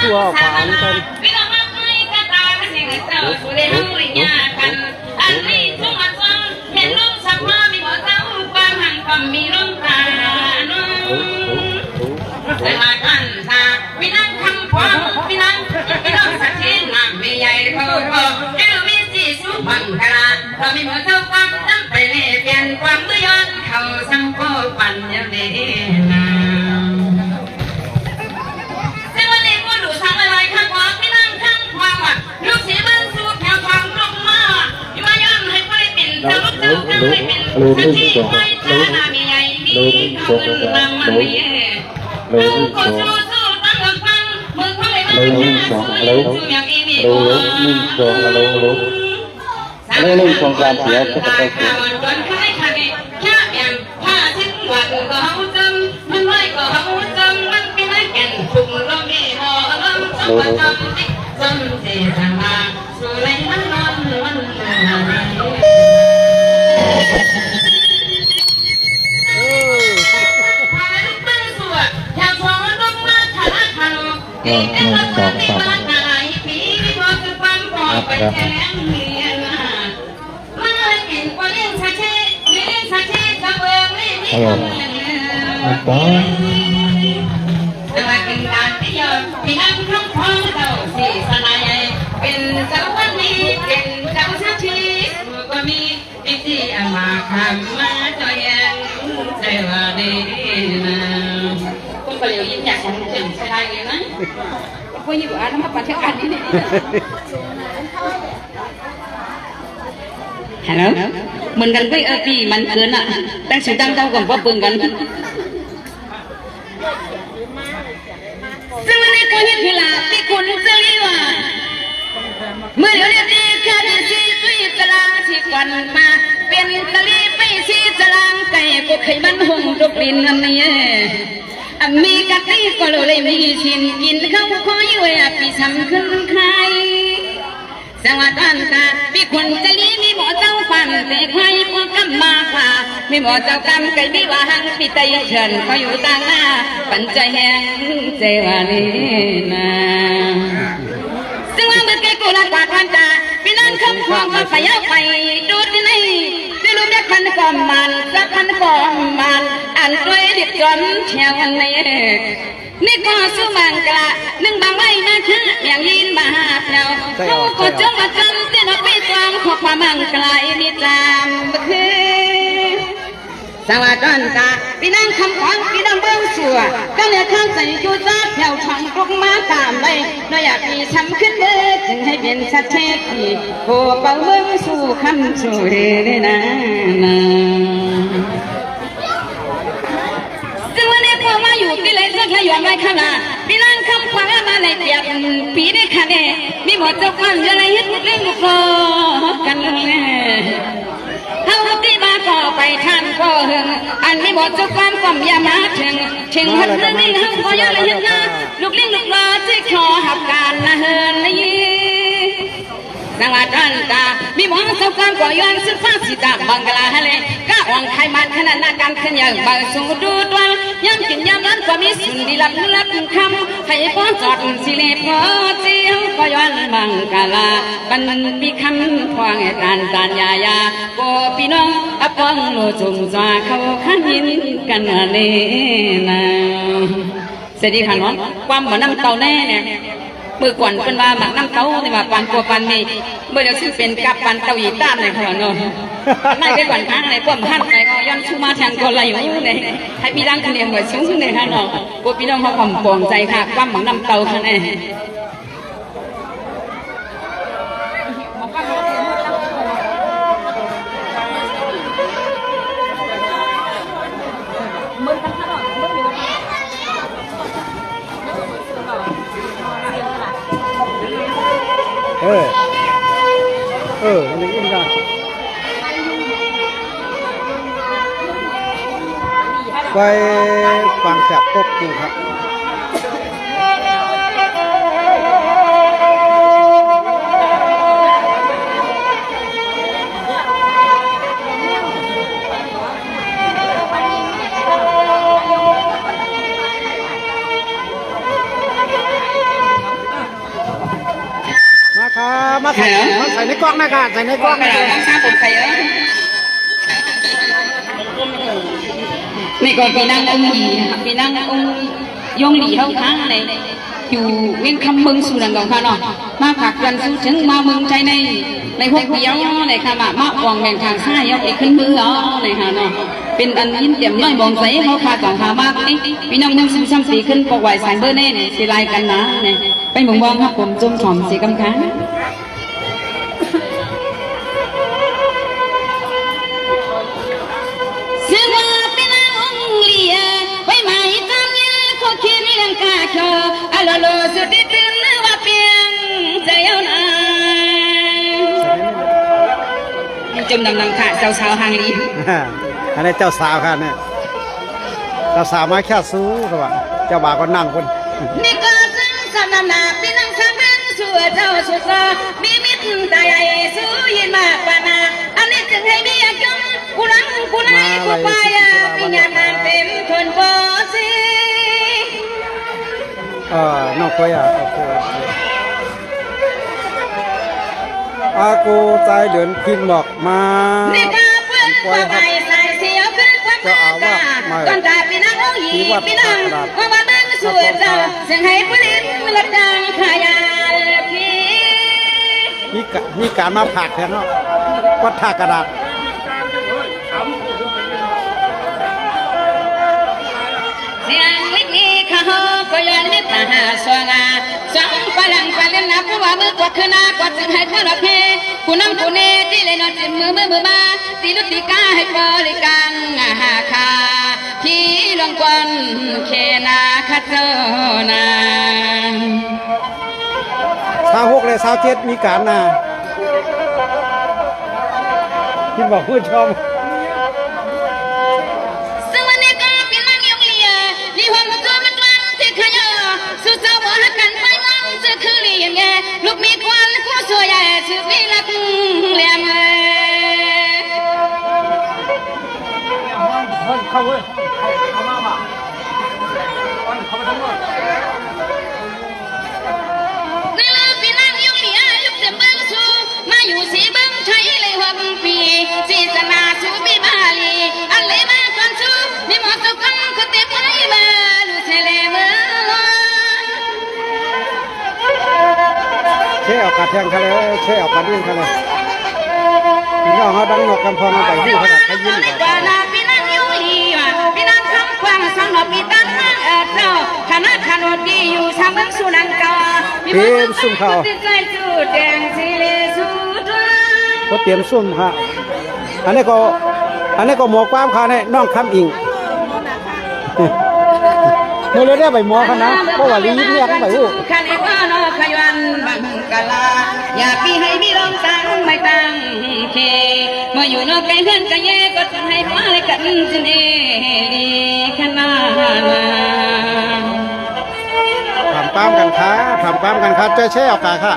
ตัวผ่านกันมีลมตาแต่ละกันตามีนั่งคำความมีนั่งสักทีหนักไม่ใหญ่เท่าแก้วมีสีสุบังกระเรามีหัวเท่าความจำไปเปลี่ยนความมือย้อนเขาสังโคปั่นเดี๋ยวนี้นะซึ่งวันนี้กูดูทั้งอะไรข้างขวามีนั่งข้างความว่าลูกสีมันสูบแถวความลงมาที่มาย้อนให้ไปเป็นเจ้าลูกเจ้ากันให้เป็นสักทีไม่ใช่นามีใหญ่มีเขาเงินนำมันไม่ลูกก็สู้ตั้งหลักฟังมือเขาเลยมาแค่สู้อย่างอีนี่ก็สงการเสียก็จะไปเสียจนเขาไม่ทันแค่แอบผ้าชิ้นวันก็เขาจำมันไม่ก็เขาจำมันเป็นแก่นถุงเราไม่พอเริ่มจำเสียทางมาสู้เลยมันนอนมันแต่ว่าเป็นการที่ยอมพี่นั่งคำพ้องเจ้าสีสนายเป็นเจ้าวันนี้เป็นเจ้าสักทีก็มีพิธีอามาคำมาจอยยังใจว่าดีนะคุณก็เลี้ยวยิ้มอยากฉันถึงใช่ได้เลยนะพออยู่อ่านมาปัจจุบันนี้ฮัลโหลเหมือนกันไปพี่มันเกินอ่ะตั้งชื่อตั้งเท่ากับว่าเบิ่งกันซึ่งวันนี้ก็เห็นเวลาที่คุณจะรีว่าเมื่อเดี๋ยวนี้ข้าได้ซีซุยตารางที่ควันมาเป็นตะลีไปซีตารางไก่ก็เคยมันหงดกดินอันนี้มีกะทิก็เลยมีชินกินข้าวคอยไว้ปีสำคัญใครสวัสดีค่ะพี่คนจะลีมีหมอเจ้าฟันแต่ใครก็กำมาค่ะมีหมอเจ้ากำไก่ไม่ว่าหังพี่ไตเฉินก็อยู่ต่างหน้าปัญใจแห่งใจวันนี้นะซึ่งว่าเมื่อกี้กูรักกว่ากันจ้าพี่นั่นคำความก็ไปเอาไปดูที่ไหนที่รู้ได้คันก่อมันสักคันก่อมันอันด้วยดิบจนเที่ยวนี้นี่ก็สู้มังกะนึ่งบางไว้นะคืออย่างยินมาเที่ยวเขาก็จงมาจำที่เราไปตามขอความมังกลายนี่จำคือสวัสดีค่ะพี่นั่งคำขวัญพี่นั่งเบื้องสัวก็เลยข้างใส่ยูจ้าแถวช่องกรุงมาตามเลยเราอยากมีช้ำขึ้นเด้อจึงให้เป็นชัดเจนที่โคเป่าเบื้องสู่คำช่วยได้นะซึ่งวันนี้พอมาอยู่ที่เลยสักขยันไว้ข้างหน้าพี่นั่งคำขวัญมาในเปียกปีได้ค่ะเนี่ยมีหมดเจ้าความจะอะไรยึดเล่นลูกคอกันเลยเขาที่บ้านก็ไปท่านก็หึงอันนี้บอกเจ้าความความยามาถึงหัดเรื่องนี้เขาก็ยังเลยยึดนะลูกเลี้ยงลูกรอที่ขอหับการนะเฮินนี่สวัสดีตามีหมอเจ้าความก็ย้อนสุดฟ้าสิตาบังกลาฮะเลยก้าวางไขมันขนาดนักการขึ้นอย่างบางสูงดูดวงย้ำกินย้ำร้อนก็มีสุนดีลับคำให้ป้อนจอดสิเลพอเจียวก็ย้อนบังกลาบันปีคำควงการจานยายาโกพี่น้องอปองโลจุ่มจาเขาขันยินกันนี่นะเสด็จขันวันความเหมือนน้ำเต่าแน่เนี่ยเมื่อก่อนเป็นมาหมักน้ำเต้าแต่มาปันตัวปันนี่เมื่อเดี๋ยวชื่อเป็นกับปันเต้าอีต้านเลยค่ะเนาะไม่ได้ก่อนครั้งไหนป้อมท่านไหนก็ย้อนชูมาทางคนไรอยู่เลยให้พี่ร่างคะแนนเหมือนสูงเลยค่ะเนาะพวกพี่น้องเขาความปองใจค่ะความหมักน้ำเต้าค่ะเนี่ยมันยังได้ไปฟังแสบตกอยู่ครับ มาใส่ในกล้องนะคะใส่ในกล้อง กระ นะ ดาษน้ำชาผมใครนี่ก็พี่นางองค์หลีพี่นางองค์ยงหลีเท่าทั้งเลยอยู่เวียงคำเมืองสุนันท์ของข้าเนาะมาผักกันสู้ถึงมาเมืองใจในพวกเดียวในค่ะมาวางแบ่งทางซ้ายยกอีกขึ้นมือในค่ะเนาะเป็นอันยินเตรียมน้อยมองใสเขาพาของข้ามากพี่น้องยังซึมซ้ำสีขึ้นปกไหวสายเบอร์เน่เนี่ยสีลายกันนะเนี่ยไปมองมองครับผมจมถ่อมสีกำค้างซึ่งว่าเป็นองค์เลียไว้หมายจำยืนพวกขี้นี่ยังกาเชออะโลโลสุดที่ตื่นว่าเปียงใจเอาหนาจมดำนำขาดสาวๆหางลี อันนี้เจ้าสาวค่ะเนี่ยเจ้าสาวมาแค่สู้หรือเปล่าเจ้าบ่าวก็นั่งคน นี่ก็จึงสำนำหนาพี่น้องสามพันสู่เจ้าสุดซอมีมิตรตาใหญ่สู้ยินมากกว่านาอันนี้จึงให้มีอายุกูรังกูไล่กูไปปีญาณานเป็นคนบ่สิ น้องคุยโอเคอากูใจเดือนพินบอกมา นี่ก็เพื่อนว่าไปใส่เสียวขึ้นความกล้าก่อนตาพี่น้องเอาหยีพี่น้องว่าบ้านสู่เจ้าซึ่งให้ผู้ลิ้นรับจ้างขายาพี่มีการมาผักแทนเนาะวัดท่ากระดาษเสียงลิกนี้ข้าก็ยันนิดหาสวงาสังพลังพลังนับผู้ว่ามือกดขึ้นหน้ากดจึงให้เท่าละเพผู้นำผู้เนที่เลยนอนจิมมือมาตีลุติกาให้บริการหาคาที่ลงกวนเคนาคาเจนา26เลย27มีการนะที่บอกผู้ชมซึ่งวันนี้ก็เป็นวันยงเลียลีหัวมันตัวมันวันที่ขยะสู้เจ้าบ่หักกันไปมันจะคือเลียงแงลูกมีควันคู่สวยใหญ่ชื่อพี่ลักเลียงเข้าเลยเข้ามาบ่เข้ามาทั้งหมดนี่ละพี่นางยงเลียลูกเต็มเบิ้งสู้มาอยู่สีเบิ้งไทยเลยหัวปีสีสนาสู้พี่บาลีอันเลยมาก่อนสู้มีหมอสุขังคือเต็มไปมาลูกเสลเมื่อเชี่ยวกระเทียงเขาเลยเชี่ยวกระดิ่งเขาเลยพี่น้องเขาดังนกกำพองไปที่เขาเขายิ้มเลยพี่นางยงเลียพี่นางคำควางสังหนอปีตั้งห้างเจ้าคณะขนมดีอยู่ชาวเมืองสุนันทาเตรียมซุ่มเขาเขาเตรียมซุ่มค่ะอันนี้ก็หมอความค่ะเนี่ยน้องคำอิงเมื่อเรียกไปหมอเขานะเพราะว่าลียิ้มเนี่ยเขาไปอู้คันเอก็นอขยันบังกะลาอย่าพี่ให้พี่ลองตั้งไม่ตั้งเคเมื่ออยู่นอกไกลเพื่อนกันแย่ก็จะให้มาเลยกันจนเอลีขนาดทำป้ามกันค่ะใจแช่ออกกาค่ะ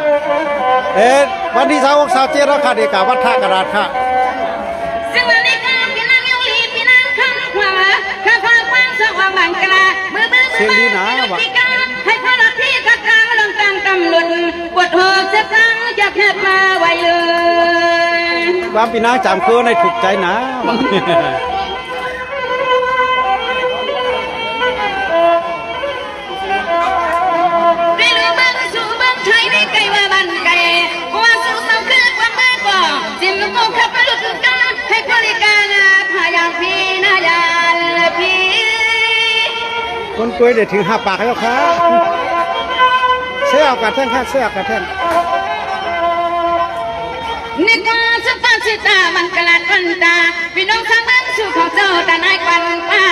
วันที่26-27แล้วค่ะเด็กกาวัดท่ากระดาษค่ะซึ่งวันนี้ค่ะพี่นางยงลีพี่นางคำขวาข้าพาความสว่างบังกะลามือเสียงดีนะวะให้พระพี่กะกลางลงกลางตำรวจปวดหัวจะตั้งจะแคบมาไว้เลยว่าพี่นางจำคือในถูกใจนะจิมก็ขับไปลุกกันให้บริการพายามพี่นายานพี่คนกล้วยเดี๋ยวถึง5 ปากแล้วครับเสียออกกระแท่งค่ะเสียออกกระแท่งนี่ก็จะฟังสิตามันกระลาดกันตาพี่น้องทางบ้านสู่ของเจ้าแต่นายควันป้า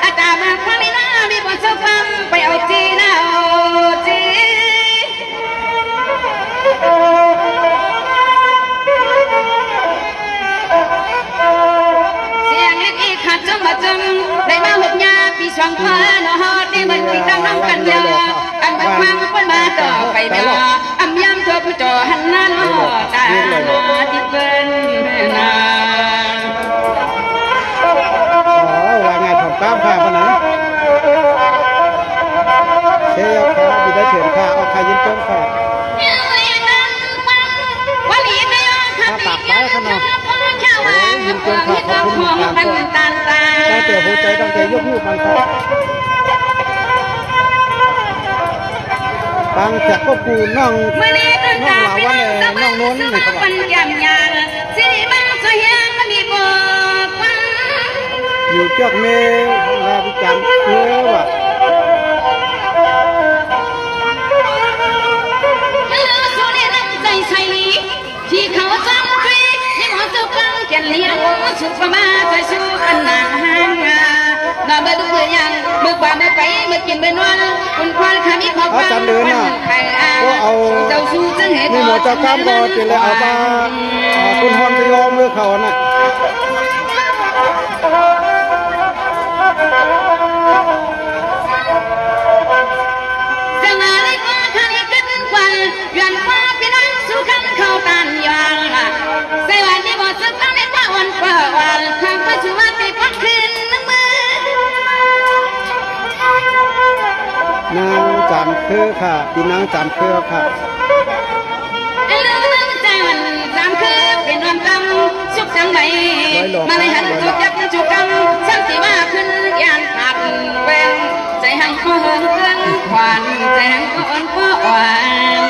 อาตามาควันนี้นะมีบนโซฟาไปเอาจีนะเอาจีขาดจมมาจมได้มาหกยาปีสองพันหอดได้เหมือนที่ตั้งน้ำกันยาอันบัดความเป็นมาต่อไปเบลอำยำตัวผู้จ่อหันหน้าหอตาที่เป็นนาว่าไงถอดป้ามค่ะปะนะเชี่ยวค่ะดีได้เถียนค่ะเอาใครยิ้มเติมค่ะ นค่ะขอบคุณตามตัวตั้งแต่หัวใจตั้งแต่ยกนิ้วมันครับบางแขกก็ปูน้องน้องเหล่าวันเลยน้องโน้นนี่ครับอยู่เจ้าเมย์ลาพิจันเพื่อว่าที่เขาจำปีที่หมอสุกังแก่นเลี้ยงสุขมาใจสู้อันหนาหางน่าเบื่อดูเบื่อยังเบื่อกว่าเมื่อไปเมื่อกินเมื่อนอนคุณควานขามีขอบฟังวันไทยก็เอาเจ้าสู้จังเหตุนี่หมอเจ้ากล้ามก็จะเลยเอามาคุณฮอนไปยอมมือเขาน่ะจังอะไรก็ทันขึ้นควันยันฟ้าพี่น้องสู้ขันเข้าตันยางใส่วันที่หมดสุดตั้งในตะวันเปิดวันทางพระสุวรรณไปพักคืนน้ำมือนางจำคือค่ะพี่นางจำคือค่ะใจมันจำคือเป็นวันกำสุขจังใบมาในหันตุกยักษ์จุกำสันติว่าขึ้นยานขาดแหวงใจหันก็เฮิงเครื่องขวานใจหันก็อ่อนก็อ่อน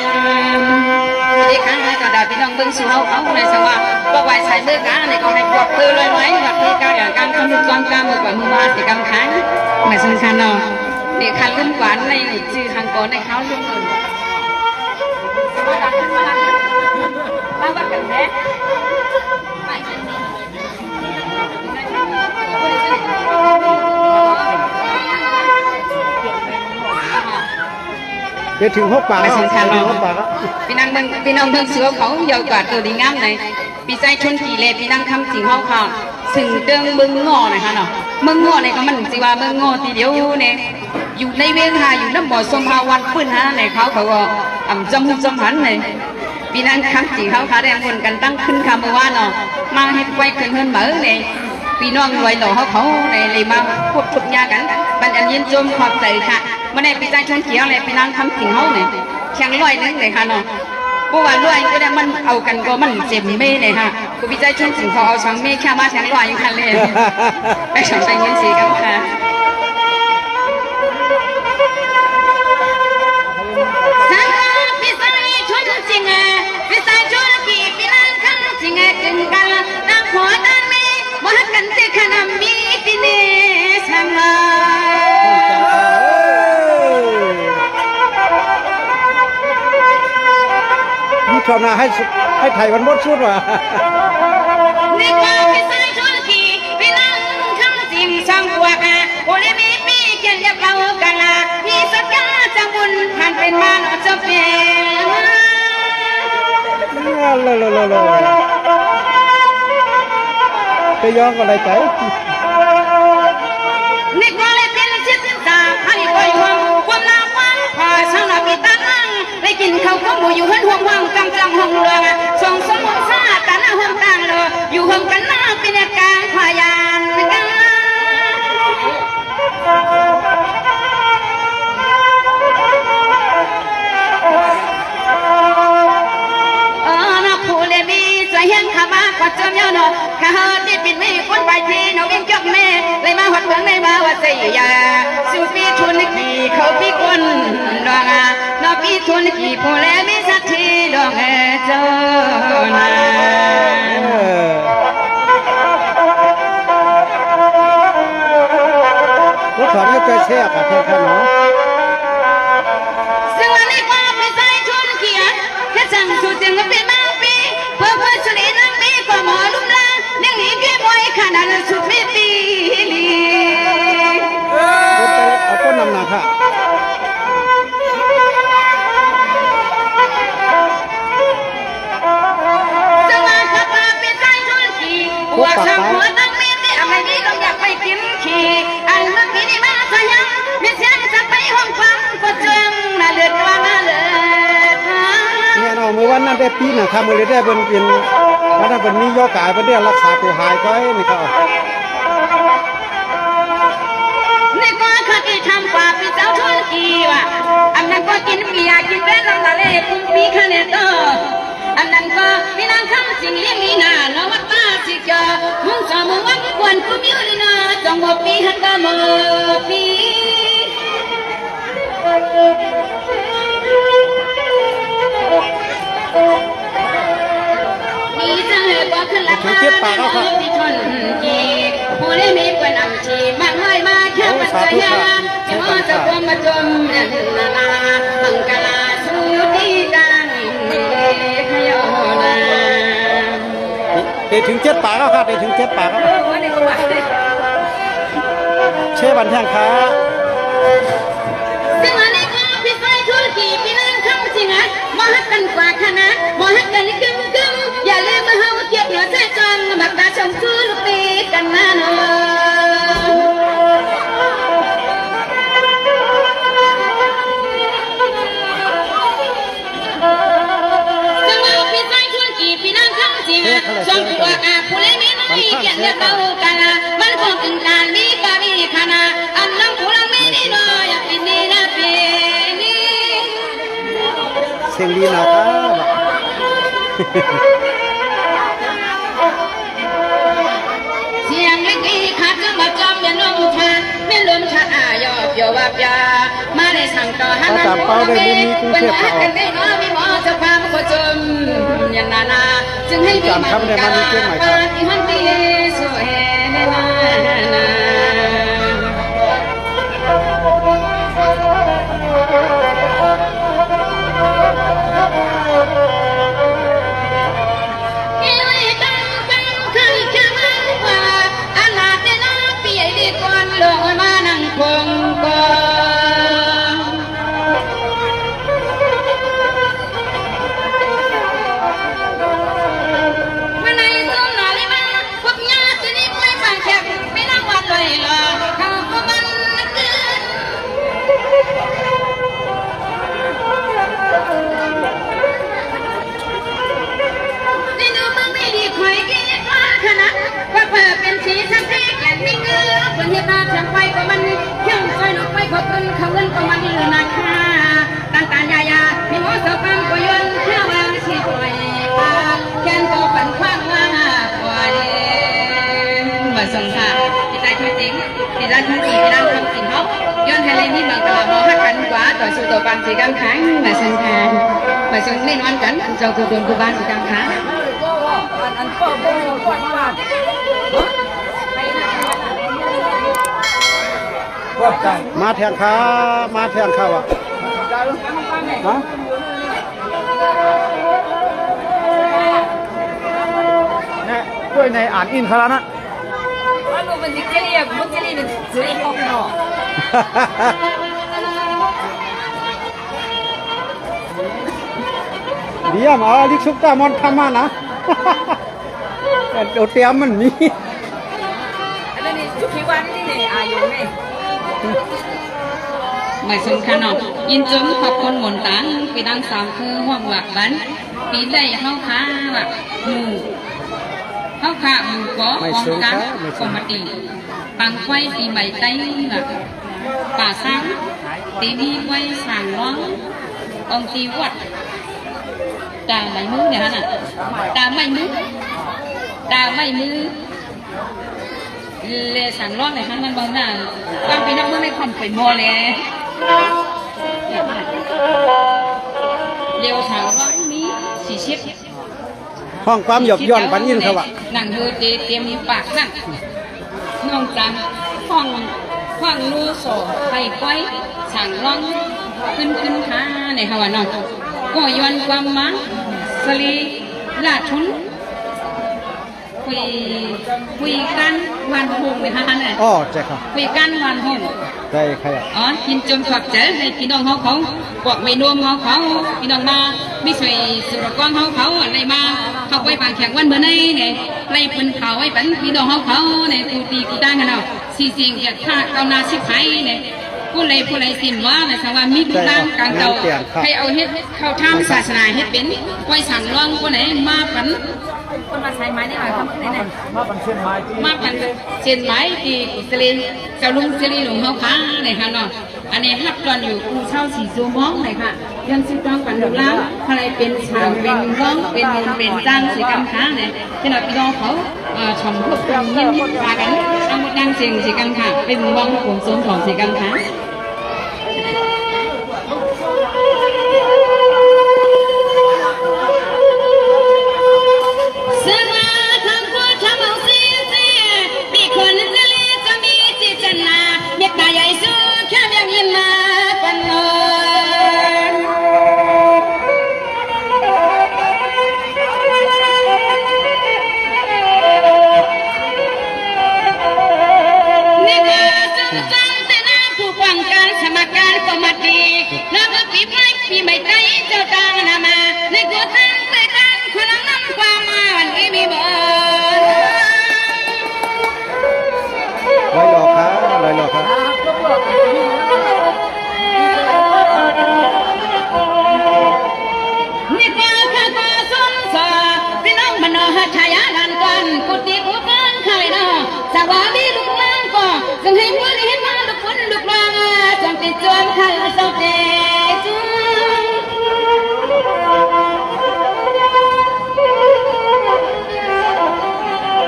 ที่ข้างในก็ดาพี่น้องเบิ้งสู่เขาในสังว่าบอกไว้ใช้มือกาในก็ให้ปลดคือลอยไว้หลักที่การอย่างการทำลูกกองกามือกว่ามือมาสิกำค้างไม่สำคัญเนาะเด็กคันลุ่มหวานในชื่อทางก่อนในเขาลุ่มหนึ่งมาบักกันแท้เดี๋ยวถึง6 ปากถึง6 ปากพี่นางเบิ่งพี่น้องเบิ่งเสือเขาเยอะกว่าตัวดีงามเลยพี่ใจชนขี่เล่พี่นางคำสิงเขาค่ะถึงเดิงเบิ่งงอหน่อยค่ะเนาะเบิ่งงอเนี่ยก็มันสิว่าเบิ่งงอทีเดียวเนี่ยอยู่ในเวงหาอยู่น้ำบ่อสมภาวันปื้นหาในเขาก็จำหุบจำหันเลยพี่นางคำสิงเขาค่ะได้คนกันตั้งขึ้นคำเมื่อวานเนาะมาให้ไว้ขึ้นเฮิรนเหมือเนี่ยพี่น้องรวยหล่อเขาในเลยมาพูดทุกยากันบรรยันยินจมขอบใจค่ะมาในพี่ใจชนเขียวเลยพี่นางคำสิงเขาเนี่ยแข็งลอยนึงเลยค่ะเนาะเพราะว่าลอยก็ได้มันเอากันก็มันเจ็บเม่เลยค่ะกูพี่ใจชนสิงเขาเอาสังเม่แค่มาแข็งลอยอยู่คันเลยไปสองใจเงินสีกันค่ะพี่ใจชนสิงพี่ใจชนกี่พี่นางคำสิงกึ่งกันนางหัวด้านมีว่ากันที่ขนมมีที่นี่สังนี่ชาวนาให้ไทยวันบดสุดว่ะนี่ก็พี่สายชนขี่พี่นั่งคำสิ่งช่างบวกโอเลมีปีเขียนยับเรากันละพี่สักกาจังบุญผ่านเป็นมาโนจะเป็นไปย้อนก็ได้ใจนี่ก็เลยเป็นชิดตาให้คอยห่วงความน่าฟังพอช่างเราไปตั้งได้กินข้าวข้าวหมูอยู่ห้องห้องจังห้องเรืองส่งสมองซาตาหน้าห้องต่างเลยอยู่ห้องกันหน้าเป็นกลางพยานกันนักผู้เล่มีใจเห็นข้ามาก็จำยาวเนาะข้าเฮที่ปิดไม่คนไปทีน้องวิ่งกับแม่เลยมาหัดเมืองเลยมาว่าใจยาสู้ปีทุนกี่เขาปีคนดวงนอปีทุนกี่ผู้เล่มีสักทีดวงเจ้านารถถอนก็จะแช่ค่ะท่านเนาะซึ่งวันนี้ก็ไปใส่ทุนเขียแค่สั่งสูตรเตียงก็เป็นมาปีเพื่อสุรินังปีกว่าหมอลุ่มลาเลี้ยงหนีพี่มวยขนาดสุดไม่ปีลีเอาต้นนำหนักค่ะซึ่งวันขับมาไปใส่ทุนขี่หัวสั่งหัวตั้งมีที่อะไรนี้ต้องอยากไปกินขี่อันเมื่อปีนี้มาสยังมีเสียงจะไปห้องฟังก็เจิงน่าเลือดกว่าน่าเลือดเนี่ยเนาะเมื่อวันนั้นได้ปีน่ะค่ะมื้อนี้ได้เป็นวันนั้นเป็นมีโยกายเป็นเรื่องรักษาตัวหายก็นี่ก็นี่ก็ขัดที่ทำกว่าพี่เจ้าทุนกี่ว่ะอันนั้นก็กินปียากินเป็นน้ำตาเล่ปุ่มปีคะแนนอันนั้นก็พี่นางคำสิ่งเลี้ยงมีหน้านวัตตาสิเจอมุ่งสอ ปีฮันก็หมอปีมีจังเลยบอกขึ้นละมาที่ทนกีผู้ได้มีกว่านำชีมากเลยมาแค่ปัจจัยที่มอจะควมมาจมนานาบังกลาสู้ดีดังขยอนาเดี๋ยวถึง7 ปากแล้วครับเดี๋ยวถึง7 ปากแล้วเช่บันแทงค้าซึ่งอันนี้ก็พี่ไฟธุรกิจพี่นั่งเข้าจริงอ่ะมหักกันกว่าคณะมหักกันกึ่งอย่าลืมมาเฮาเกียบเหนือใจจังบักตาชมชื่อลูกตีกันนะเนาะซึ่งเอาพี่ไฟธุรกิจพี่นั่งเข้าจริงอ่ะชมตัวอาผู้เล่นไม่น้อยเกียบเดียวเท่ากันละมันคงเป็นการมีกามีคณะอันน้ำผู้ลังไม่ได้น้อยอยากเป็นนี่นะเป็นนี่เสียงดีนะครับเสียงเล็กอีขาดจะมาจอมยันลมชาไม่ลมชาอายอเปียวว่าปยามาได้สั่งต่อหันนั้นผู้เล่นเป็นว่ากันได้น้อยมีหมอจะพามาประจมยันนาจึงให้พี่มาการปาที่ฮันตีสวยนาลงมานั่งคงกองมาในซุ้มหน่อยมาพวกญาตินี่ไม่ฟังแขกไม่นั่งวันเลยหรอเขาก็มันนักเกินนี่ดูมึงไม่ดีคอยกินข้าขนาดว่าเปิดเป็นสีสันเทกแหลมไม่เงือคนเห็นหน้าทำไปก็มันเที่ยงซอยนกไปขอบคุณเขาเงินก็มันเลยนะค่ะตันตายายามีหมอสาวฟังก็ยนเที่ยวมาชีปล่อยปลาแค้นก็ปั่นคว้างว่าปล่อยมาส่งค่ะที่ได้ช่วยจริงที่ได้ช่วยจริงที่ได้ทำจริงเขาย้อนไทยเลยนี่มันก็มองหักกันกว่าต่อสู้ตัวฟังสีกำค้างมาส่งค่ะมาส่งเล่นวันกันเจ้ากูโดนกูบ้านสีกำค้างมาแทงค้ามาแทงข้าวอ่ะฮะเนี่ยด้วยในอ่านอินคารานะว่าดูมันจะเรียกมันจะเรียกจะเรียกออกเนาะเดี๋ยวมาลิกซุปตามอนทำมานะโอเตียมมันมีอันนี้จุดที่ว่านี่เนี่ยอายุไงไม่สำคัญหรอกยินจมขอบคนหมุนตังไปดังสามคือห่วงหวักบันปีได้เข้าค้าแบบหมู่เข้าค้าหมู่ก็ของกันกมาตีปังไฟปีใหม่ไต้แบบป่าสังตีนี่ไว้สั่งร้ององตีวัดด่าไม่มือเนี่ยฮะน่ะด่าไม่มือเลยสั่งร้องเลยฮะมันบางหน้าบางปีนักเมื่อไม่คอมไปมัวเลยเดี๋ยวสั่งร้องมีสีชิบห้องความหยบย่อนปันยินเขาว่าหนังดูเตรียมมีปากนั่งน้องจังห้องลูโซ่ไปก้อยสั่งร้องขึ้นท้าในฮาวานองก็ย้อนความมาสลีลาชุนคุยกันวันหงเลยฮะเนี่ยอ๋อใช่ครับคุยกันวันหงได้ใครอ่ะอ๋อกินจนขวักเจอให้พี่น้องเขาพวกไม่นวมเขาพี่น้องมาไม่ใช่สุรกรเขาอะไรมาเขาไปปากแขกวันเมื่อไหร่เนี่ยไล่เป็นเขาไว้เป็นพี่น้องเขาเนี่ยกูตีกูตั้งกันเอาสีเสียงเกียรติท่าเกานาชิบหายเนี่ยผู้ใดสินว่าในสวรรค์มีทุกด้านการเก่าให้เอาเฮ็ดเข้าทางศาสนาเฮ็ดเป็นไว้สั่งร้องคนไหนมาผันคนมาใช้ไม้ได้ไหมครับเนี่ยมาผันเส้นไม้ที่สลีเจ้าลุงสลีหลวงเขาค้าเลยค่ะเนาะอันนี้ฮับตอนอยู่กูเช่าสีซูม้องเลยค่ะยันสิต้องกันดูล้างใครเป็นชาวเป็นร้องเป็นเงินเป็นจ้างสีกำค้าเนี่ยขณะพี่น้องเขา ชมพวกคนยินยินพากันเอาหมดดังเสียงสิกันค่ะเป็นวังผงสมของสิกันค่ะเสือมาทำผู้ทำเอาเสียมีคนจะเลี้ยจะมีจิตนาเมตตาใหญ่สู้แค่ยังยินมาปันนอนนี่ก็จึงจำแต่น้ำผู้ฟังการสมัครการก็มาดีน้ำก็ปีไม่ใจเจ้าตางนามาในกูตั้งแต่การคนละน้ำความมาวันนี้มีบ่ ลอยหลอกค่ะลอยหลอกค่ะ นี่ก็ข้าก็สงสารพี่น้องมโนชายานันกันกุฏิกุกันใครเนาะสวามีลูกนางก็จึงให้ผู้นี้เห็นมาลูกคนลูกลางจงติดจวนใครเศร้าใจจุง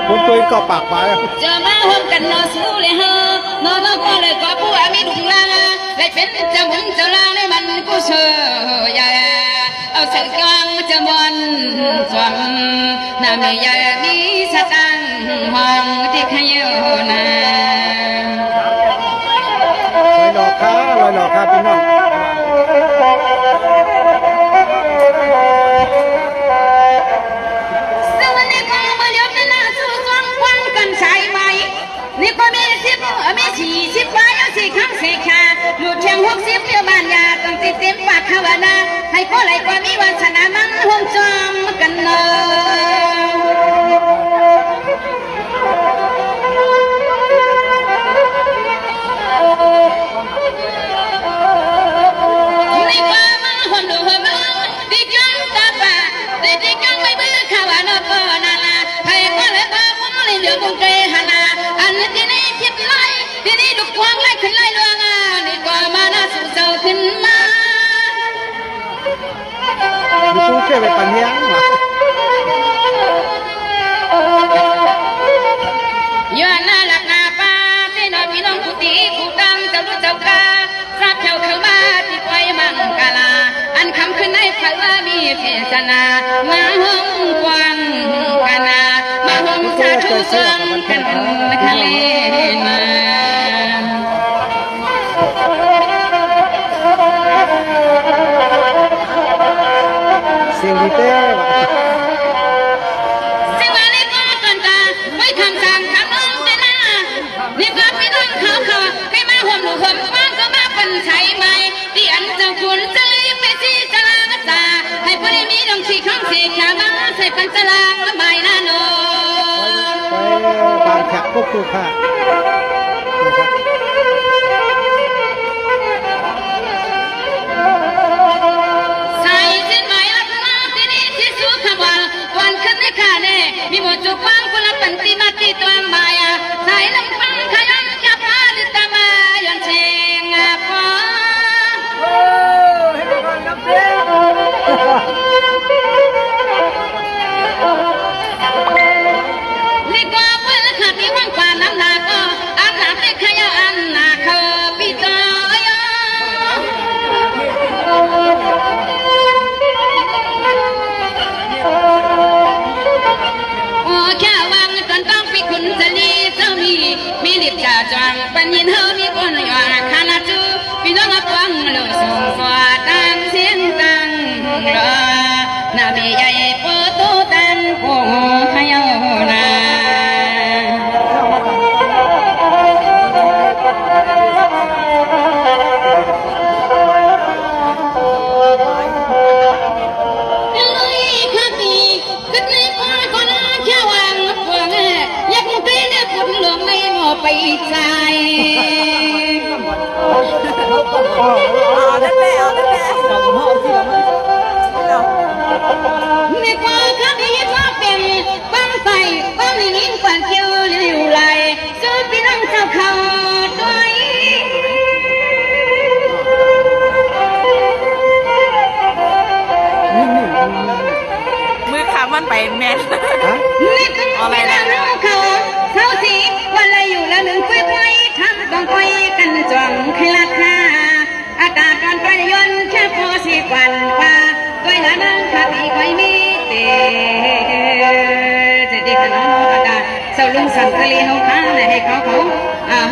คนตัวเองก็ปากไป จะมาห่วมกันนอสู้เลยฮะนอก็เลยก็ผู้อามีดุงลางเลยเป็นเจ้าบุญเจ้าลางในมันกูเชื่อยาเอาสักกลางจะมวนสวงน้ำมียามีสตังห้องที่ขยนา ลอยหลอกค่ะลอยหลอกค่ะพี่น้อง ซึ่งวันนี้ก็มาเลี้ยงกันนะสู้สวงควันกันใส่ไหมนี่ก็มี40ไปเอา4 ครั้ง4 คาอยู่เทียง60เดียวบ้านยาต้องติดเต็มปากเขาว่านะให้ก็ไหลก็มีวาสนามันห่วงจอมกันเนอะนี่ก็มาห่วงดูห่วงมือดิจังตาป่าดิจังไม่เบื่อเขาว่านะก็นาลาให้ก็เลยก็มุ่งเลยเดี๋ยวมุ่งเกหนาอันนี้ที่นี่ทิพย์ไล่ที่นี่ดุกวางไล่ขึ้นไล่ลวงนี่ก็มาน่าสุขเศร้าขึ้นมา มีตู้เชื่อไปปันเฮียงหรอ ย้อนหน้าหลักนาป้าพี่น้องพี่น้องกุฏิกุดังเจ้าลูกเจ้ากาทราบเจ้าเข้ามาที่ไว้มังกาลาอันคำขึ้นในพระว่ามีเทศนามาห้องกวางกันนามาห้องสาธุสวงกันทะเลมา เสียงดีเต้ว่ะ สิ่งว่านี่ก็ก่อนตาไว้คำสั่งคำน้องแต่นะนี่ก็พี่น้องเขาให้มาห่วงหนูห่วงบ้านก็มาเป็นใช้ไหมที่อันเจ้าคุณจะรีบไปที่จะลางตาให้ผู้ได้มีดวงสีของสีขามาใส่ปัญจลางละใบหน้าโน ไปบางแขกพวกครูค่ะนะครับ ใส่เส้นไหมลับมาที่นี่ที่สุขวันวันขึ้นในขาเน่มีหมดจุกฟังกุลปันติมาติตัวมายาใส่ลำปังขยันจับมาดิตามายันเชงปอ นี่ก็เพื่อขัดที่ว่างกว่าน้ำหนักก็อันหนักได้ขยะอันหนักเขาปีตอยโอ้แค่วางจนต้องปีคุณจะลีเจ้ามีลิบจ่าจางปัญญินเฮามีคนอยู่อาคานาจูพี่น้องฟังเลือส่งสวาตามเสียงตังรอนามีใหญ่ปอโตตันโอ้ขยานา ไปใจ นั่นแหละนั่นแหละ มีความคดีว่าเป็นบ้างไฟบ้างลิ้นฝันเกี่ยวลิวไหลสู้พี่น้องเจ้าเขาด้วย มือขามันไปแม่ ฮะ นี่คืออะไรนะ วันฟ้าด้วยละนังคติไว้มีเตจะดีขนาดนั้นก็เสาลุงสันตะลีเขาค้าในให้เขา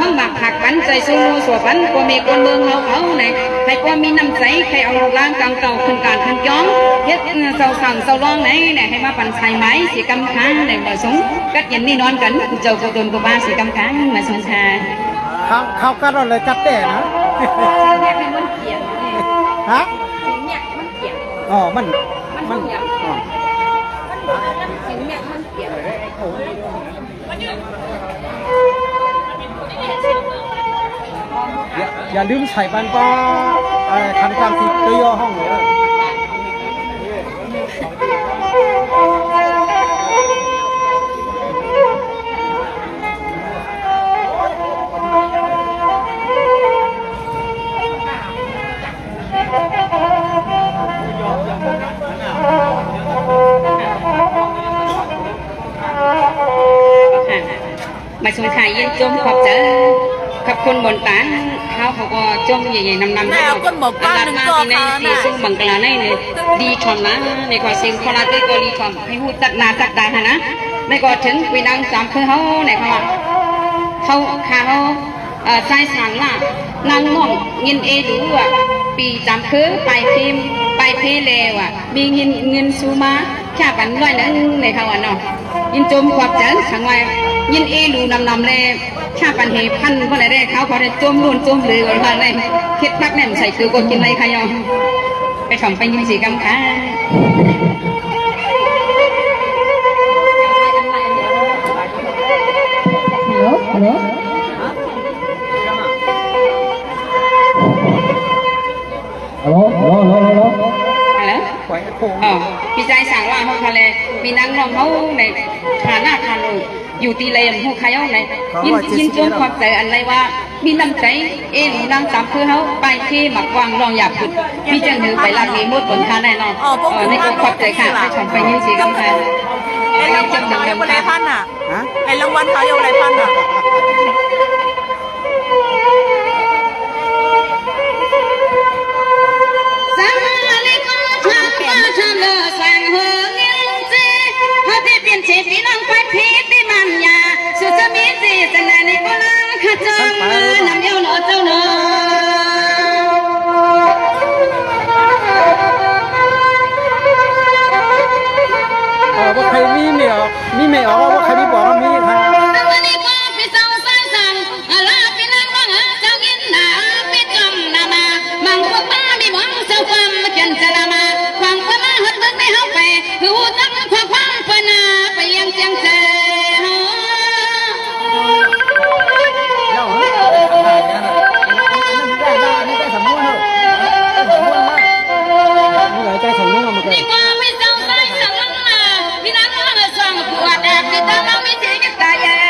ห้องหมักผักปันใจสู้มูสวปันกว่ามีคนเมืองเขาในให้กว่ามีน้ำใจใครเอาลูกล้างกลางเก่าขึ้นการขึ้นย้องเฮ็ดเสาสั่งเสาร้องไหนให้มาปั่นใส่ไม้สีกำค้างในบ่อสงกัดเย็นนี่นอนกันเจ้ากูโดนกูบ้าสีกำค้างมาสงชาเขากัดเราเลยกัดแต่นะ เนี่ยเป็นมันเขียน ฮะ เนี่ยมันเขียน อ๋อมัน มันเขียนเนี่ยมันเขียน อย่าลืมใส่บันป้าคันกลางที่ตัวย่อห้องเลย มาสงขายเย็นจมขอบเจอกับคนบนตานเขาก็จมใหญ่ๆนำๆแล้วมาที่ในที่ซึ่งบังกลาในเลยดีชมนะในกว่าสิ่งคนละด้วยก็ดีชมให้หูจักนาจักดานะในก็ถึงไปนั่งสามคือเขาในเขาใส่สารล่ะนางม่องเงินดูอ่ะปีจำคือไปพิมไปเพเลวอ่ะมีเงินซูมาแค่ปันร้อยนึงในเขาอ่ะเนาะยินจมขอบเจอขังไว้ยินดูนำเลยข้าปันเหพันเพราะอะไรได้เขาพอได้จมลุ่นจมหรืออะไรเลยคิดพักแน่นใส่คือกดกินอะไรขยอไปถ่อมไปยินสีกำค้าฮัลโหลพี่ใจสั่งว่าเขาทะเลมีนางน้องเขาในฐานะคาลูอยู่ตีเลมหูขายเอาไหนยินจมความใจอะไรว่ามีน้ำใจนางตามคือเขาไปที่หมักวางรองหยาบขุดพี่จังหือไปรับมีมดผลค้าแน่นอนในกความใจค่ะให้ชมไปยืนสีกำแพง ไอ้รางวัลเขาอยู่ไรพันอ่ะไอ้รางวัลเขาอยู่ไรพันอ่ะพี่น้องไปพีติมันยาสุดจะมีสิจะไหนในก็นั่งข้าจงมือนำเดียวหนอเจ้าหนอว่าใครมีเมียมีเมียว่าใครมีบอกว่ามีค่ะวันนี้ก็พี่สาวสายสั่งลาพี่นั่งว่างเจ้ากินหนาพี่จมนามามังพวกป้ามีหวังเจ้าความเกินจะละมาฟังว่ามาหัดเบิกไม่เข้าไปคือหูตั้งความเพื่อนไปยังเจียงเจ้านี่ก็ไม่เศร้าใจสั่งลงมาพี่น้องว่าเราส่งปวดแอบพี่ตาเราไม่เสียกันตายแย่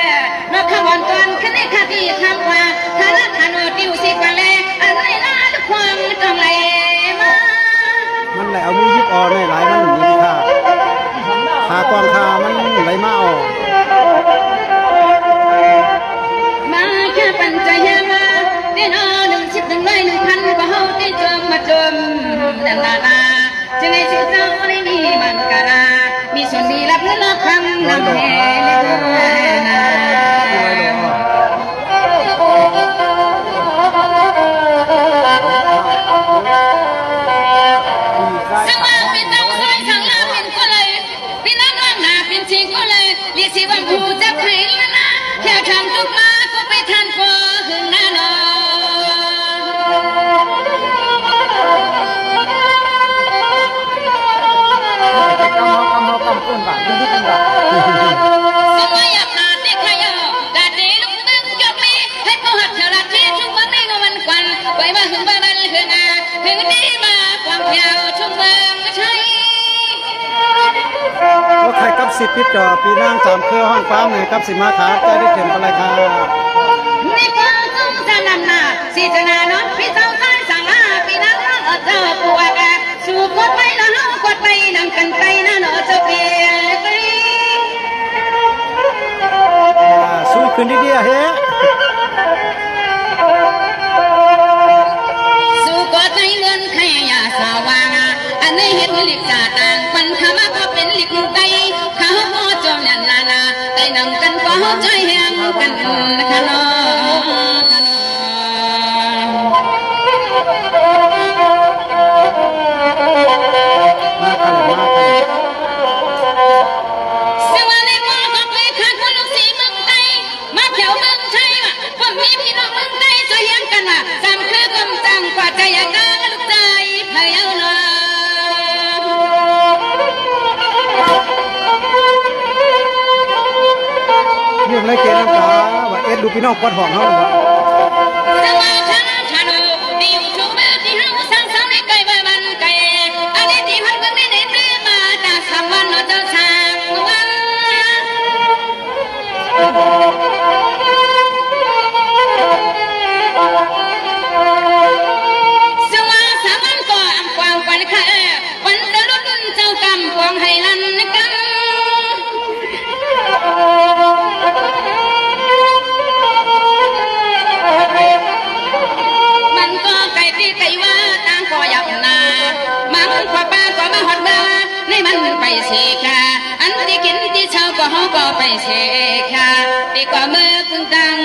เราขบวนตอนขึ้นในคดีคำว่าถ้าละขนดิวสิกว่าแลอะไรล่ะทุกความจงไหลมามันไหลเอามือยิบออกในหลายมันมีค่าขากองคามันไหลมาออกมาแค่ปัญจยามาเดิน110 100 1,000ก็เฮาได้จมมาจมนั่นล่ะจึงให้ชื่อเจ้าได้มีมันกะลามีส่วนดีรับเพื่อรับคำนำแห่นาสังวาเป็นเจ้าซอยสังลาเป็นก็เลยพี่น้องว่างหนาเป็นจริงก็เลยเรียกสิว่าผู้จะใครละนะแค่ทำทุกมาก็ไปทันพอหึงหน้านอสมัยอาบน้ำได้ใครกาดีลูกตึงจบมีให้เขาหักเธอละที่ทุกวันนี้ก็มันควันไว้มาหึงบ้านหึงอาหึงดีมาความเพียวทุกเมืองใช่ว่าใครกับสิทธิ์พิจอปีนั่งสามเครือห้องฟ้าเหมือนกับสิมาขาจะได้เข็มอะไรค่ะนี่ก็ต้องจะนำหน้าสิจะนาน้องพี่เจ้าใต้สั่งลาปีนั้นเจ้าปวดสู่กดไปแล้วเฮากดไปนั่งกันไปนะเนาะเจ้าเปียไปสู้ขึ้นดีๆเฮ้สู่กดใจเลื่อนแค่ยาสาวาง เห็นลิกจ่าต่างปันธรรมะก็เป็นลิกไตเขาก็จอมยันนาไตนังกันก็ใจแหงกันนะคะน้องมากันมากันสวัสดีพ่อของเลยขาดคนลูกสีเมืองไทยมาแถวเมืองไทยว่ะพวกมีพี่น้องเมืองไทยช่วยเฮียงกันว่ะจำคือกำจังกว่าใจอยากได้ลูกใจพะเยาเนาะเรื่องไรเกณฑ์น้ำตาว่าเอ็ดดูพี่น้องกวาดห้องเขาหรือเปล่า สวัสดีชาโนดิวชูมือที่ห้างสร้างสรรค์ในไก่บ้านไก่อันนี้ที่พันเมืองไม่ได้เตรียมมาจากสามวันเราจะสร้างวัน สว่าสามัญก็อำกวางวันค่ะวันตะลุนเจ้ากำกวางให้ลันกันมันก็ไก่ที่ไก่ว่าต่างก็ยับนามันขวาป้าก็มาหอดมาในมันไปเสียค่ะอันที่กินที่เช้าก็เขาก็ไปเสียค่ะที่ก็มือพึ่งตั้ง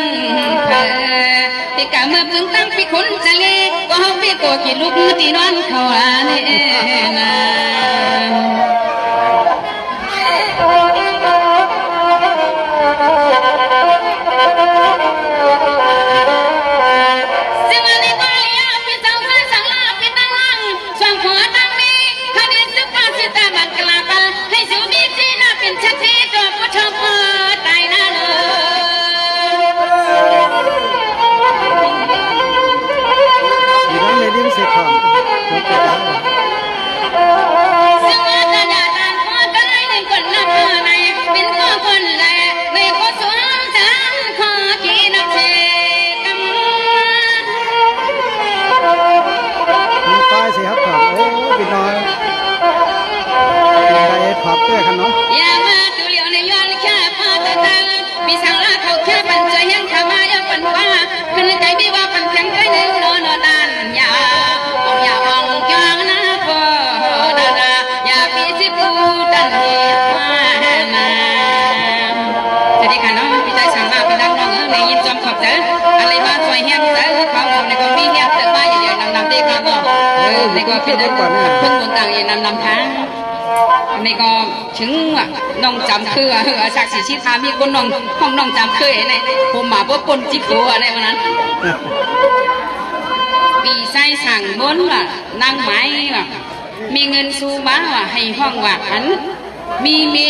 ที่ก็มือพึ่งตั้งพี่คนจะเล็กก็เขาพี่ก็กินลูกที่นอนเขาอันนี้นะซึ่งอันนี้ก็อยากเป็นเจ้าฟ้าสังลาเป็นตั้งลังส่วนหัวตั้งนี้คดีสุภาษิตบัตรกลาบให้สูบีจีน่าเป็นชัดเจนตัวผู้ชมตายน่าเลยอยู่นั้นในริมเสกของถูกกระดาษ ซึ่งว่าจะด่าตามพ่อก็เลยในคนนับในเป็นข้อคนแรกในข้อสวนจันข้อขีนับเชกัม มีป้ายสิครับครับโอ้พี่น้อยไปผับเต้กันเนาะ อย่ามาดูเหลียวในย้อนแค่พอตะตังมีสังลาเขาแค่ปันใจยังขามายังปันว่าขึ้นใจไม่ว่าปันแข็งใจหนึ่งนอนนานอย่าอย่ามองจองนะพ่อดาราอย่าปีสิกูดันเหียมานาสวัสดีค่ะน้องพี่ใจสั่งมาเป็นนักน้องในยินจอมขอบเจออะไรมาช่วยเฮียงเจอเขาในกองมีเฮียงเจอมาอย่านำเด็กมาบอกในกองเป็นพึ่งบนต่างอย่านำทางในก็ถึงว่าน้องจำคือสักดิ์ศรีชิพามีคนน้องห้องน้องจำคือไงผมมาเพื่อปนจิตตัวอะไรวันนั้นปีไส้สั่งบนว่ะนั่งไม้ว่ะมีเงินสู้บ้าว่ะให้ห้องว่าอันมี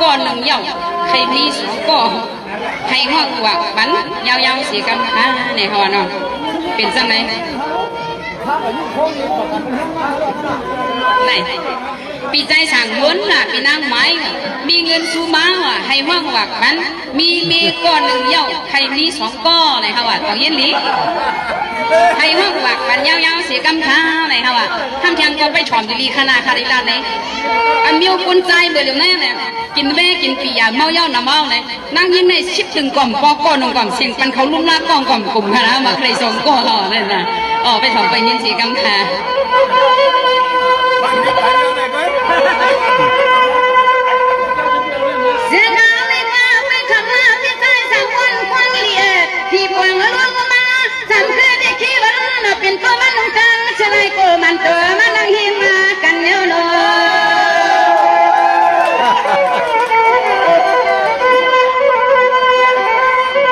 ก้อนหนึ่งเย่าใครมีสองก้อนให้ห้องว่าบันยาวๆเสียกำค้าในหอเนาะเป็นจังไหนไหนปีใจสั่งม้วนน่ะปีนางไม้มีเงินซูมาว่ะให้ว่างวักมันมีก้อนหนึ่งเย่าใครมีสองก้อนไหนฮะว่ะตอนเย็นนี้ให้ว่างวักมันยาวๆเสียกำค้าไหนฮะว่ะทำเทียงก็ไปฉ่อมจะรีขนาดคาริลาไหนอันมีคนใจเบื่อเดี๋ยวนี้เนี่ยกินแม่กินปียาเมาเย่าหน้าเมาเลยนั่งยิ้มในชิบถึงกล่อมปอก้อนงกล่อมเสียงปันเขาลุ่มลากกล่อมกลุ่มนะมาใครส่งก้อนหล่อเลยนะออกไปฉ่อมไปยินเสียกำค้าเสียดายไม่กล้าไปคำลาพี่ใจสั่งวันควันเลียที่ปวงล้วนมาสั่งคือได้ขี้บ้านเป็นตัวมันของกันเฉลยกูมันตัวมันนั่งหิมากันเนื้อโน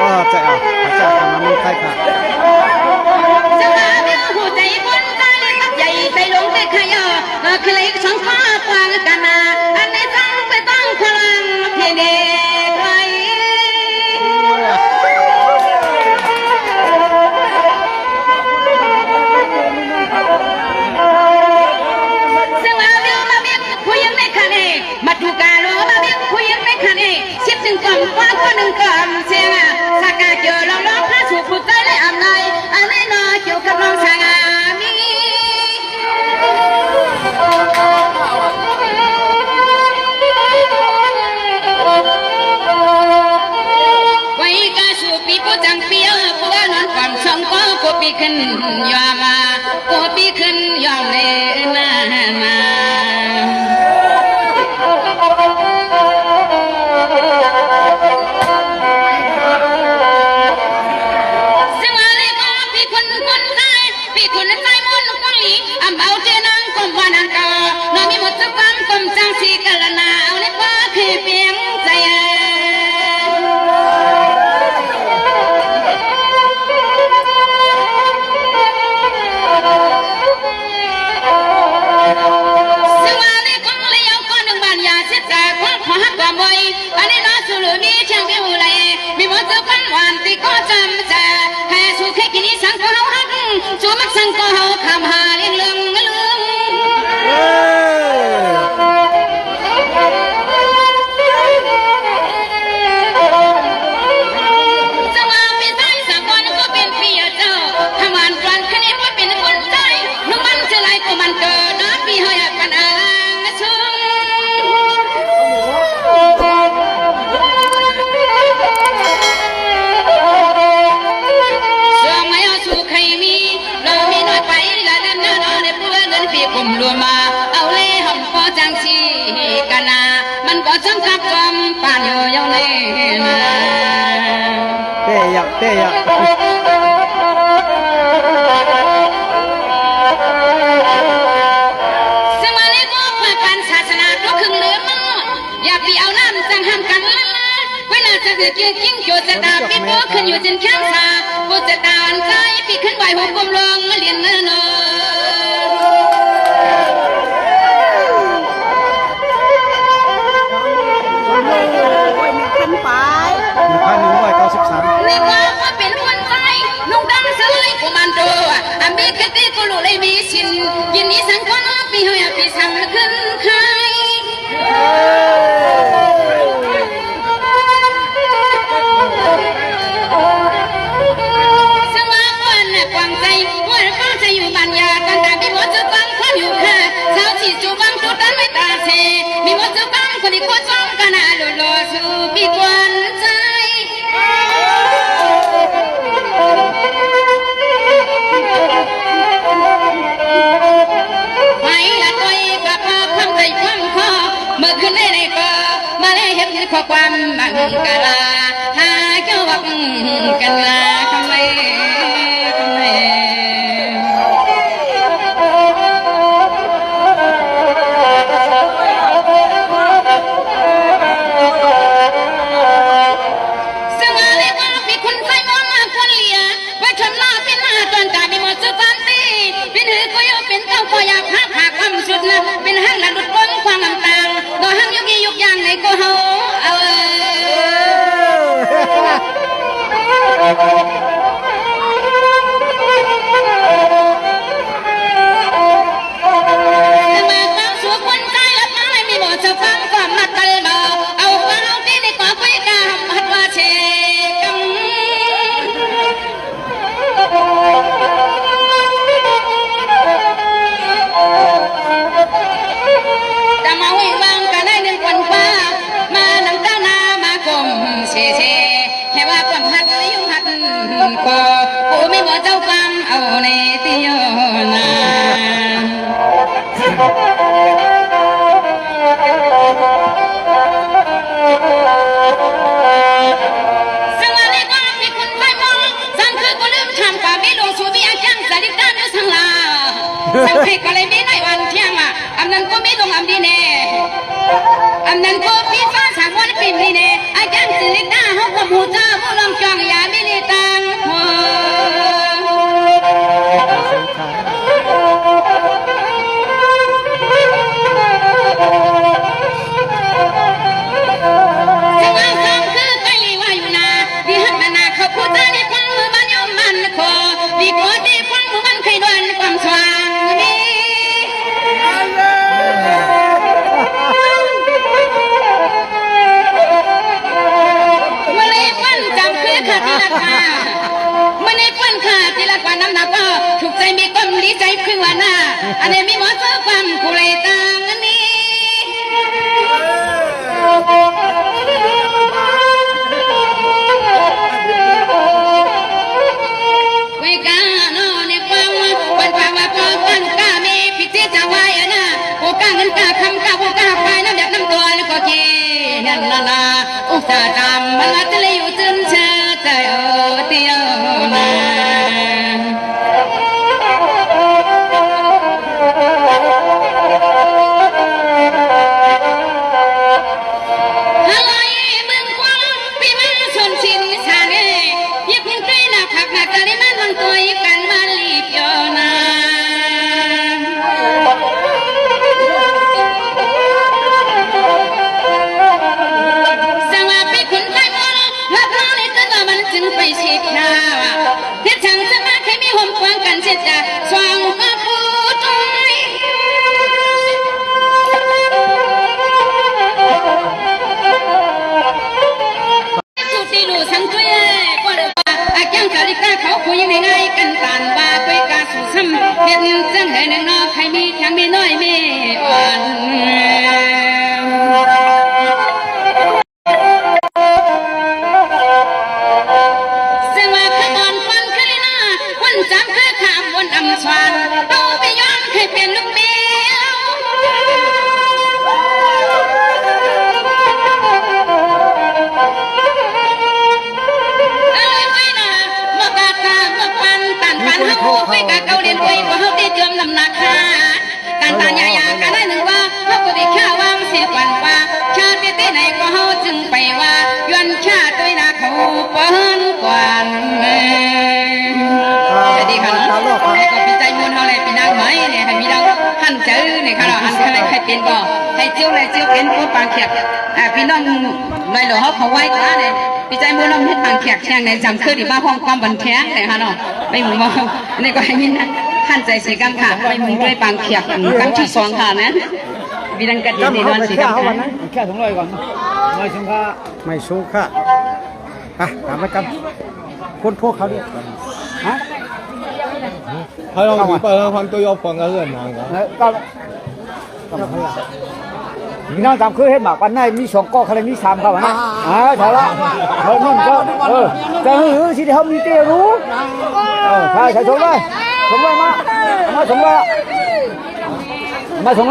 ก็จะเอาพระเจ้าทำมันไม่ใช่ค่ะ จะมาเบี้ยวหัวใจคนตาเล็กใหญ่ใจลงแต่ขยอคลิกช่องฟ้ากว้างกันนาอันนี้ตั้งไปตั้งพลังเพียงเด็กไว้สว่าเบี้ยวมาเบี้ยผู้ยังไม่คันเอมาถูกกาโลมาเบี้ยผู้ยังไม่คันเอชิบถึงกล่อมกว้างกว่าหนึ่งกล่อมเสียงสักกาเกี่ยวเราล้อผ้าสูบผู้ใจเลยอ่ำในอันนี้นอเกี่ยวกับน้องสางามีไว้กาสูบปีผู้จังเปียวผู้ว่านอนความช่องก็ผู้ปีขึ้นยอมาผู้ปีขึ้นยอมเลยนามา เจอปันหวานที่ก็จำจะให้สุขให้กินสังก็เฮาหักจูมักสังก็เฮาคำหาเลี้ยงเรื่องเรื่อง เอ้ย จะว่าเป็นได้สากลก็เป็นเปียเจ้าทำงานกลางคืนนี้ว่าเป็นคนใจนุ่มมันจะไหลก็มันเกิดนะปีหอยกันอ่างชุ่มช่วงไม่เอาสู่ใครมีเรามีน้อยไปละเล่นเนื้อในผู้เงินปีกลุ่มรวมมาเอาเล่หอมพอจังสีกันนะมันก็จำกับจอมป่านอยู่ยาวในนะ เต้ยักเต้ยัก ซึ่งวันนี้ก็เพื่อการศาสนาก็คึงเหลือมั่งอย่าไปเอาน้ำจังห้ามกันละเวลาจะถือกิ้งกิ้งโจจะตาปีโป้ขึ้นอยู่จนแข้งสาโบจะตาอันใจปีขึ้นไหวหัวกลมลงมาเรียนเนิน โอ้ยมีขึ้นไป 1,193 นี่ก็ว่าเป็นคนใจนุ่งดำเสยกุมันโดอ่ะมีกติกุลุเลยมีชินยินนี้สังก็น้อปีเฮียปีสังขึ้นใคร สว่าคนน่ะกวางใจว่าฟังจะอยู่บ้านยากันแต่มีหมดจะฟังความอยู่ค่ะสาวที่จูบังจุดนั้นไม่ตาเสมีหมดจะฟังคนที่โคตรจ้องกันน่ะหลุดลอยสู่ปีกวนใจไปละตัวเองกับพ่อคำใจความพ่อเมื่อคืนได้ในก็มาได้เห็นข้อความบังกะลาหาเจ้าบังกันลาคำเลยคำเลยซึ่งอะไรก็มีคนใจมองมาคนเหลียว่าชนหน้าเป็นหน้าจนตามีหมดสุปันตีเป็นหือก็ยกเป็นเต้าก็อยากหักหักความสุดนะเป็นห้างหลังดุดก้นความต่างโดยห้างยุกยุกอย่างไหนก็เฮาเอา มาฟังสัวคนใจและฟังไม่มีบ่จะฟังความนัดตะเบาเอาฟังเอาที่ในก่อคุยกาหัดว่าเชกัมแต่มาเวงวางกันได้หนึ่งวันฟ้ามาหนังเจ้านามาคมเชเชให้ว่าความหัดยุ่งหัดก็กูไม่บ่เจ้าฟังเอาในที่ยนา ซึ่งวันนี้ก็มีคนไทยมองสังคือก็ลืมทำกว่ามีหลวงสูบีอาจังสาลิกานุสังลาสังคือก็เลยมีในวันเที่ยงอ่ะอำนั้นก็มีตรงอำดีเน่อำนั้นก็มีฟ้าสามวันปีมีเน่อาจังสาลิกาเขาก็มูจ้าผู้ลองจองยาไม่ได้ตังหัว จะว่าฟังคือไปว่าอยู่นาวิหันนาเขาพูดได้ฟังมือมันยอมมันคอวิโกดีฟังมือมันเคยดวนความสว่างมีมาเลยฟันจำคือขาดที่ราคามาเลยฟันขาดที่ราคาน้ำหนักก็ถูกใจมีความดีใจคือว่าหน้าอันนี้มีหมอเจอความกุเลยตังอันนี้ ไว้กาโนในความวันป่าว่าพอกันกาเมพิจิตจะไว้นะโอกาเงินกาคำกาโอกาไปน้ำแบบน้ำตัวแล้วก็เกนั่นน่ะอุตส่าห์จำมันละทะเลอยู่จนเชื่อใจเตียวมาห จึงไปฉีดยาเฮ็ดช่างจะมาใครมีห่มควงกันเช็ดจ้าสว่างก็พูดตรงสุดที่ดูสังเกตว่าเดี๋ยวอาแก้งกาลิกาเขาคุยยังไงกันตานว่าคุยกาสู่ซ้ำเฮ็ดจังให้หนึ่งนอกใครมีทั้งมีน้อยมีอ่อนเสียงว่าขบวนฟันขึ้นหน้าวันจำคือขามวนอำชวนเอาไปย้อนให้เป็นลูกเบี้ยวไปกะเกาเรียนไปก็เฮาได้เจิมน้ำหนักค่ะการตาใหญ่ๆกันได้หนึ่งว่าเฮาก็ได้แค่วางเสียกวันว่าชาติที่ไหนก็เฮาจึงไปว่าย้อนชาติด้วยนะเขาเปิ้นกวนสวัสดีค่ะน้องให้ก็พี่ใจมูลเฮาเลยพี่นางไม้เนี่ยให้มีเราหันเจอเนี่ยค่ะเราหันใครเป็นบ่ให้เจียวเลยเจียวเป็นผู้ปางเขียบพี่น้องหน่อยเหรอเฮาเขาไว้ตาเนี่ยพี่ใจมูลเราเฮ็ดปางเขียบแช่งในจำคือที่มาห้องความบันแข็งเลยค่ะเนาะไปหมู่บ่นี่ก็ให้มินท่านใจเสียกันค่ะไปหมู่ด้วยปางเขียบครั้งที่สองค่ะนะวิดังกัดดีนอนสีกันค่ะแค่200ก่อนไม่ชงค่าไม่สู้ค่ะอ่ะถามไปกันคนพวกเขาดิฮะให้เราไปแล้วความตัวยอฟังกันเรื่องนั้นก็พี่น้องตามคือเห็นหมากวันไหนมี2ก้อใครมี3ครับนะใช่ละเขานั่นก็แต่หือสิเขามีเตี้ยรู้ใช่ชมเลยมาชมเล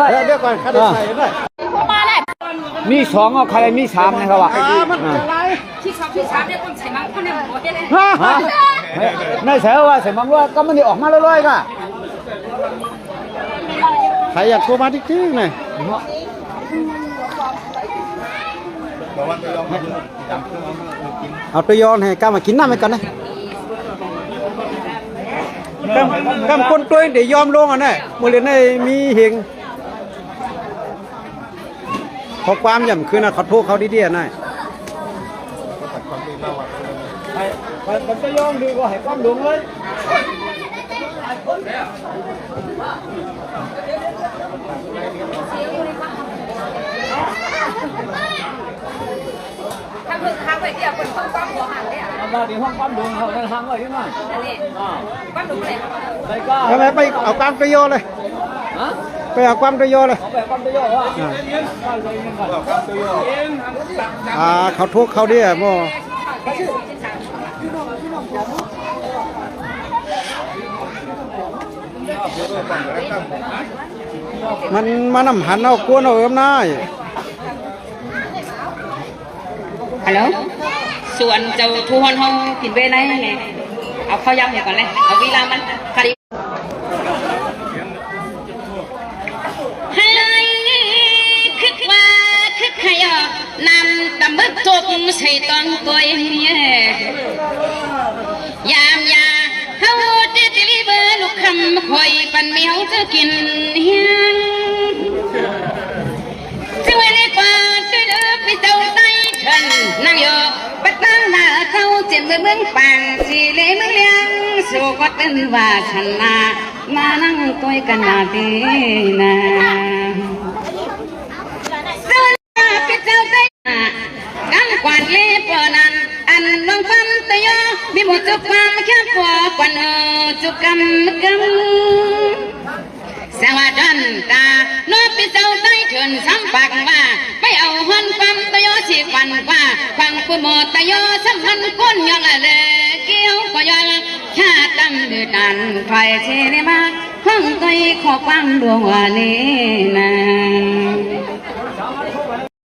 ยเดี๋ยวก่อนข้าได้ใส่ได้มี2เอาใครมี3นะครับว่ะที่ชอบเนี่ยต้องใส่มังคุดเนี่ยหมดเลยในแถวว่าใส่มังว่าก็มันได้ออกมาลอยๆก็ใครอยากโทรมาจริงๆเลยเอาตัวยอนให้ก้ามากินน้ำไปก่อนนะกำคนตัวเดี๋ยวยอมลงอ่ะเนี่ยมือเรียนในมีเฮงขอความย่ำคืนนะขอโทษเขาดีๆหน่อยมันจะยอมดีกว่าให้ความหลงเลยทางไปเดียวคนห้องความหัวหันเลยอ่ะมาดีห้องความหลงเขาทางไว้ยังไงความหลงเลยทำไมไปเอาความตัวยอเลยไปเอาความตัวยอเลยเขาทุกเขาดิโมมันนำหันเอากวนเอาเอิมนายฮัลโหลส่วนเจ้าทูฮอนห้องกินเวไหนไงเอาข้าวยำอย่างก่อนเลยเอาเวลามันคดีให้คิดว่าคิดขยอนำตำบึกจบใส่ตอนตัวเองยามยาเฮาจะรีบลูกคำคอยปันเมียวจะกินเฮียงจะไว้ในป่าจะเดินไปเจ้าใต้ฉันนั่งอยู่ปัดนั่งหน้าเขาเจ็บเบื้องปังสีเลี้ยงเลี้ยงสู่ก็ตื่นว่าฉันมานั่งตัวกันนาดีนะเจ้าใต้กันกวาดเล็บนันอันลงฟันตะยอมีหมดจุกความแค่กว่ากวนจุกกำสวัสดีตาโน้ตไปเจ้าใต้เถินซ้ำปากว่าไปเอาหันความตะยอสิฟันว่าฟังผู้หมดตะยอสัมพันธ์ก้นยองอะไรเกี่ยวก็ยองชาดำเดือดดันไฟเชนมาห้องตัวขอฟังดวงวันนี้นะ